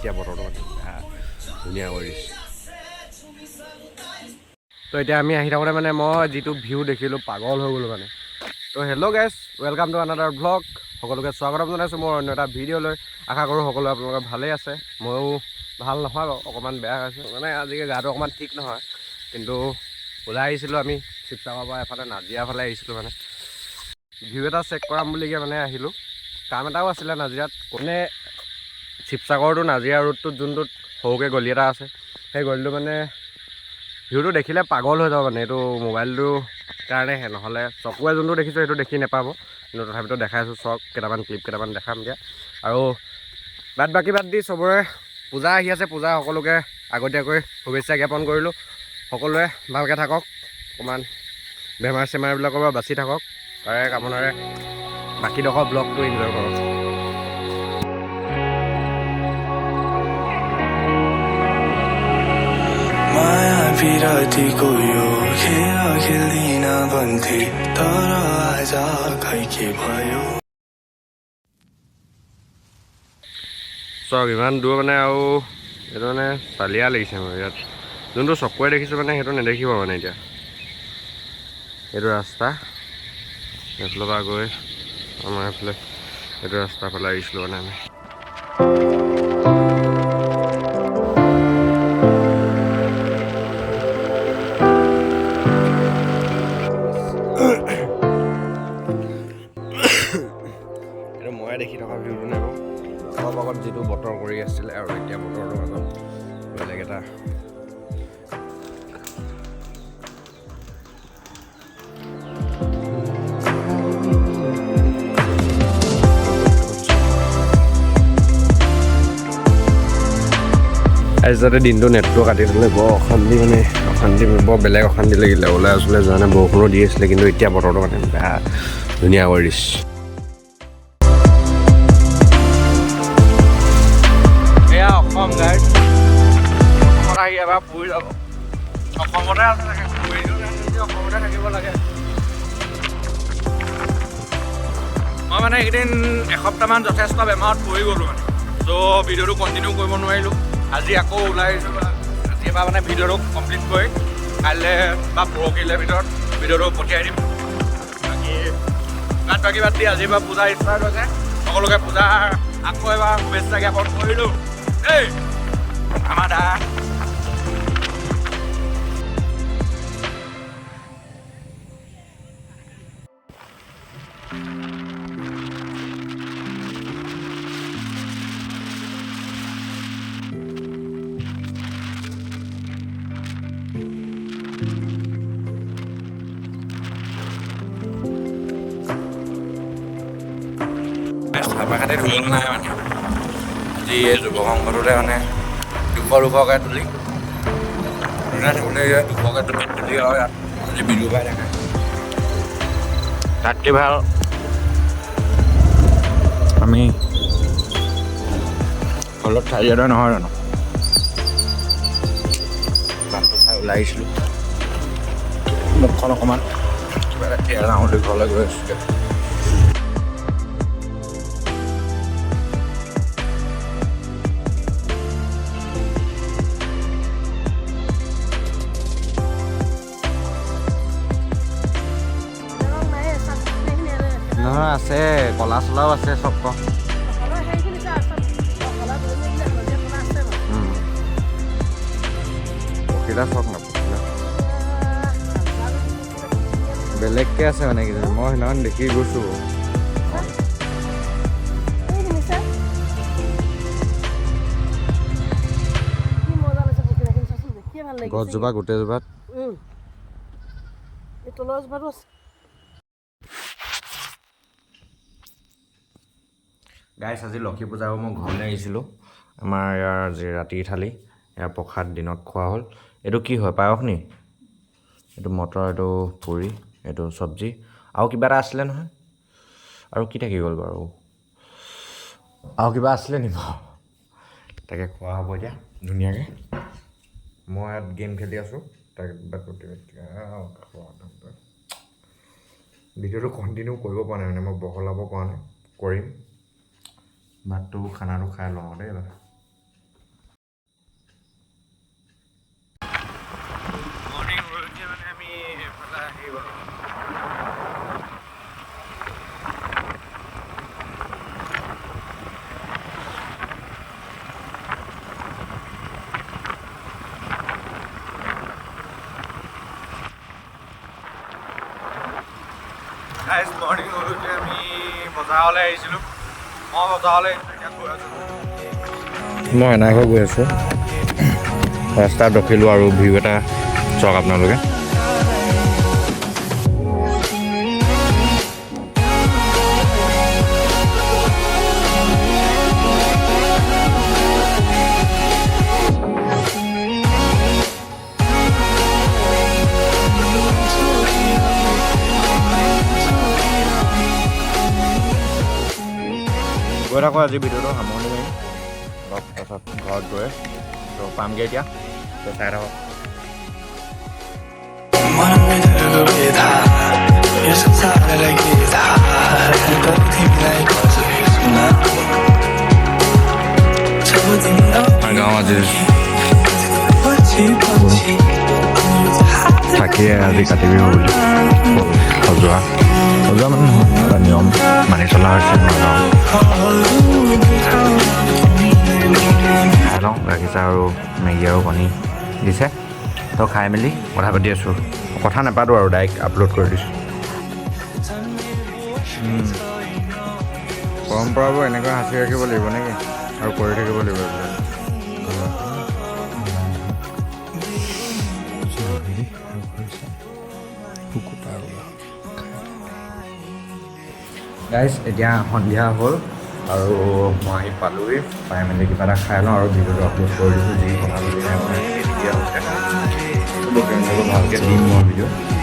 এতিয়া বতৰটো ধুনীয়া কৰি দিছে। তো এতিয়া আমি আহি থাকোঁতে মানে মই যিটো ভিউ দেখিলোঁ পাগল হৈ গ'লোঁ মানে। তো hello' guys, welcome to another vlog. সকলোকে স্বাগতম জনাইছোঁ মোৰ অন্য এটা ভিডিঅ'লৈ। আশা কৰোঁ সকলোৱে আপোনালোকে ভালেই আছে। ময়ো ভাল নহয় বাৰু, অকণমান বেয়া হৈছে মানে আজিকালি গাটো অকণমান ঠিক নহয়। কিন্তু ওলাই আহিছিলোঁ আমি শিৱসাগৰৰ পৰা এফালে নাজিৰাৰ ফালে আহিছিলোঁ মানে ভিউ এটা চেক কৰাম বুলিকৈ মানে আহিলোঁ। কাম এটাও আছিলে নাজিৰাত। মানে শিৱসাগৰটো নাজিৰা ৰোডটোত যোনটোত সৰুকৈ গলি এটা আছে, সেই গলিটো মানে ভিউটো দেখিলে পাগল হৈ যাব মানে। এইটো মোবাইলটোৰ কাৰণেহে, নহ'লে চকুৱে যোনটো দেখিছোঁ সেইটো দেখি নাপাব। কিন্তু তথাপিতো দেখাইছোঁ, চক কেইটামান ক্লিপ কেইটামান দেখাম এতিয়া। আৰু বাদ দি চবৰে পূজা আহি আছে। পূজা সকলোকে আগতীয়াকৈ শুভেচ্ছা জ্ঞাপন কৰিলোঁ। সকলোৱে ভালকৈ থাকক, অকণমান বেমাৰ চেমাৰবিলাকৰ পৰা বাচি থাকক, তাৰে কামনাৰে বাকীডোখৰ ব্লগটো এনজয় কৰক। बिरातीको यो खेल खेलिन भन्थे तर आज खै के भयो। চক ইমান দূৰ মানে, আৰু এইটো মানে চালিয়া লাগিছে মোৰ ইয়াত। যোনটো চকুৱে দেখিছোঁ মানে সেইটো নেদেখিব মানে এতিয়া। এইটো ৰাস্তা এইফালৰ পৰা গৈ আমাৰ এইফালে এইটো ৰাস্তাৰ ফালে আহিছিলোঁ মানে আমি। এইটো ময়ে দেখি থকা ভিউটো নাই বাৰু। অলপ আগত যিটো বতৰ কৰি আছিলে আৰু এতিয়া বতৰটোৰ মাজত বেলেগ এটা। আজি যাতে দিনটো নেটটো কাটি থ'লে বৰ অশান্তি, মানে অশান্তি বৰ বেলেগ অশান্তি লাগিলে। ওলাই আছিলে যোৱা নাই, বৰষুণো দি আছিলে, কিন্তু এতিয়া বতৰটো মানে বেয়া ধুনীয়া কৰি দিছে। এয়া অসম গাইড, অসমত আহি এবাৰ ফুৰি যাব। অসমতে আছে চাগে, অসমতে থাকিব লাগে। মই মানে এইকেইদিন এসপ্তাহমান যথেষ্ট বেমাৰত পৰি গ'লোঁ মানে, ত' ভিডিঅ'টো কণ্টিনিউ কৰিব নোৱাৰিলোঁ। আজি আকৌ ওলাই আহিছোঁ, আজি এবাৰ মানে ভিডিঅ'টো কমপ্লিট কৰি কাইলৈ বা পৰহিলৈ ভিতৰত ভিডিঅ'টো পঠিয়াই দিম। বাকী বাদ দি আজিৰ পৰা পূজা ষ্টাৰ্ট হৈছে। সকলোকে পূজা আকৌ এবাৰ শুভেচ্ছা জ্ঞাপন কৰিলোঁ দেই আমাৰ দা। চাফা খাতি ধুই নাই মানে আজি এই যুৱ সংঘটোতে মানে দুশকৈ তুলি দুশকৈ তুলি আৰু ইয়াত আজি বিজু পাই থাকে। তাতকৈ ভাল আমি হলত ঠাই দিয়া নহয় জানো, ভাতটো খাই ওলাই আহিছিলোঁ। মুখখন অকণমান কিবা এটা এৰাওঁ বুলি ঘৰলৈ গৈ আছোঁ। নহয় আছে, কলা চলাও আছে চব। পখিলা চক নাপখিলা বেলেগকৈ আছে মানে কিজানি, মই সেইদিনাখন দেখি গৈছোঁ। গছজোপা গোটেইজোপাত গাইছ, আজি লক্ষী পূজা মই ঘৰলৈ আহিছিলোঁ। আমাৰ ইয়াৰ যি ৰাতিৰ থালি, ইয়াৰ প্ৰসাদ দিনত খোৱা হ'ল। এইটো কি হয়, পায়স নি? এইটো মটৰ, এইটো পুৰি, এইটো চব্জি, আৰু কিবা এটা আছিলে নহয়। আৰু কি থাকি গ'ল বাৰু? আৰু কিবা আছিলে নি বাৰু? তাকে খোৱা হ'ব এতিয়া ধুনীয়াকৈ। মই ইয়াত গেম খেলি আছোঁ। তাকে ভিডিঅ'টো কণ্টিনিউ কৰিব পৰা নাই মানে, মই বহলাব পৰা নাই। কৰিম, ভাতটো খানাটো খাই লওঁ দেই এবাৰ। গাইজ মৰ্ণিং গধূলি আমি বজাৰলৈ আহিছিলোঁ মই বজাৰলৈ এতিয়া গৈ আছোঁ মই এনাইঘৰ গৈ আছোঁ ৰাস্তাত ৰখিলোঁ আৰু ভিউ এটা চাওক আপোনালোকে গৈ থাকোঁ আজি ভিডিঅ'টো সামৰণি মাৰিম অলপ পাছত ঘৰত গৈ তো পামগৈ এতিয়া তো চাই থাকক গাঁও আজি থাকিয়ে আজি কাতি বিহু বুলি সজোৱা মানে নহয় নিয়ম মানি চলা হৈছে নগাঁও খাই লওঁ গাখীৰ চাহ আৰু মেগী আৰু কণী দিছে তো খাই মেলি কথা পাতি আছোঁ কথা নাপাতোঁ আৰু ডাইৰেক্ট আপলোড কৰি দিছোঁ পৰম্পৰাবোৰ এনেকৈ সাঁচি ৰাখিব লাগিব নেকি আৰু কৰি থাকিব লাগিব এইবিলাক গাইজ এতিয়া সন্ধিয়া হ'ল আৰু মই আহি পালোঁহি পাই মেলি কিবা এটা খাই লওঁ আৰু ভিডিঅ'টো আপলোড কৰি দিছোঁ যি কথা বুলি দিয়া হৈছে ভালকৈ দিম মই ভিডিঅ'